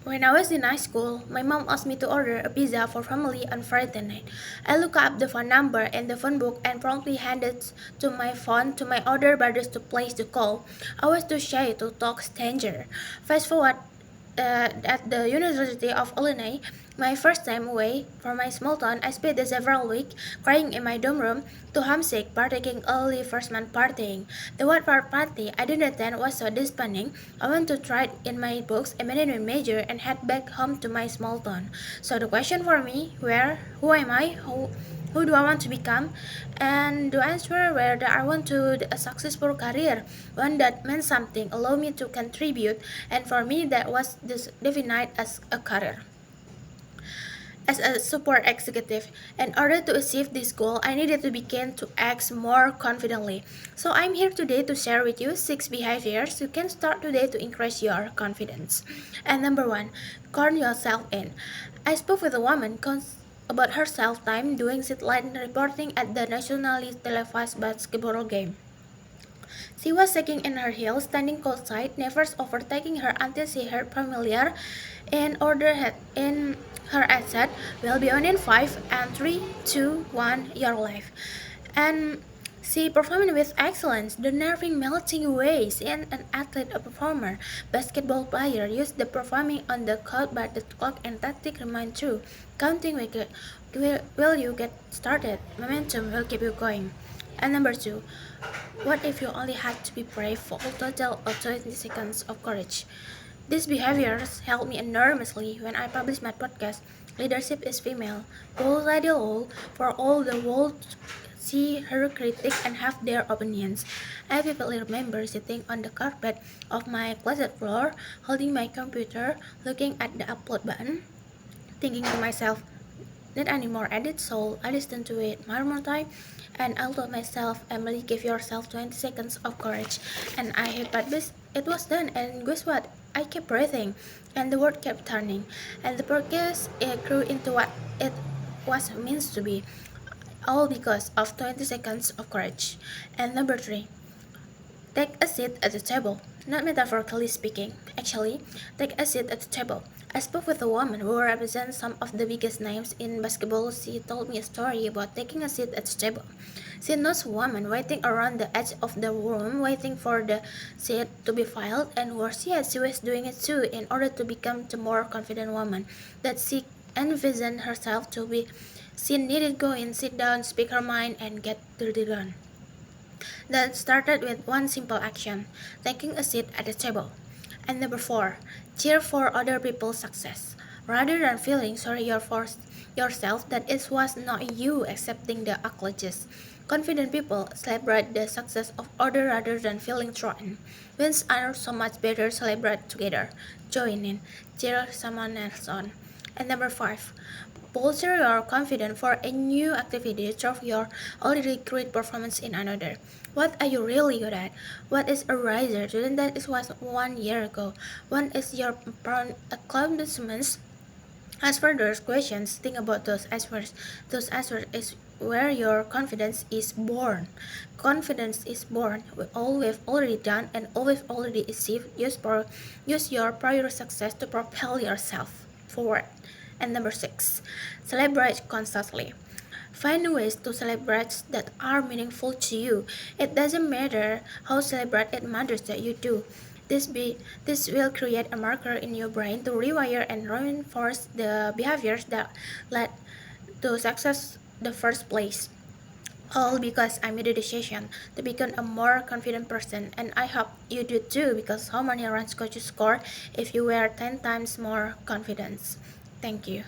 When I was in high school, my mom asked me to order a pizza for family on Friday night. I looked up the phone number in the phone book and promptly handed to my phone to my older brothers to place the call. I was too shy to talk stranger. Fast forward at the University of Illinois, my first time away from my small town, I spent the several weeks crying in my dorm room, too homesick, partaking early freshman partying. The one part party I didn't attend was so disappointing. I went to try in my books, a management major, and head back home to my small town. So the question for me, who am I, who do I want to become? And the answer whether I want to a successful career, one that meant something, allow me to contribute, and for me that was defined as a career. As a support executive, in order to achieve this goal, I needed to begin to act more confidently. So I'm here today to share with you 6 behaviors you can start today to increase your confidence. And number 1, turn yourself in. I spoke with a woman about her self-time doing sideline reporting at the nationally televised basketball game. She was shaking in her heels, standing courtside, nerves overtaking her until she heard familiar in order in her headset, "We'll be on in 5 and 3, 2, 1, your life." And she performed with excellence, the nerve melting away. She and an athlete, a performer, basketball player, used the performing on the court, but the clock and tactic remain true. Counting will you get started? Momentum will keep you going. And number 2, what if you only had to be brave for a total of 20 seconds of courage? These behaviors helped me enormously when I published my podcast, Leadership is Female, Bold Ideal for all the world to see her critique and have their opinions. I vividly remember sitting on the carpet of my closet floor, holding my computer, looking at the upload button, thinking to myself, "Need any more edits?" So I listened to it one more time, and I told myself, "Emily, give yourself 20 seconds of courage." And I hit publish. It was done, and guess what? I kept breathing, and the world kept turning, and the podcast grew into what it was meant to be, all because of 20 seconds of courage. And number 3, take a seat at the table. Not metaphorically speaking, actually, take a seat at the table. I spoke with a woman who represents some of the biggest names in basketball. She told me a story about taking a seat at the table. She knows a woman waiting around the edge of the room, waiting for the seat to be filled, and worse yet, she was doing it too in order to become the more confident woman that she envisioned herself to be. She needed go in, sit down, speak her mind, and get dirty done. That started with one simple action, taking a seat at the table. And number 4, cheer for other people's success. Rather than feeling sorry for yourself that it was not you accepting the accolades. Confident people celebrate the success of others rather than feeling threatened. Wins are so much better celebrate together. Join in, cheer someone else on. And number 5, bolster your confidence for a new activity through your already great performance in another. What are you really good at? What is a riser than that it was 1 year ago? What is your accomplishments? As for those questions, think about those answers. Those answers is where your confidence is born. Confidence is born with all we've already done and all we've already achieved. Use your prior success to propel yourself forward. And number 6, celebrate constantly. Find ways to celebrate that are meaningful to you. It doesn't matter how celebrate it matters that you do. This will create a marker in your brain to rewire and reinforce the behaviors that led to success the first place. All because I made a decision to become a more confident person, and I hope you do too, because how many runs could you score if you were 10 times more confident? Thank you.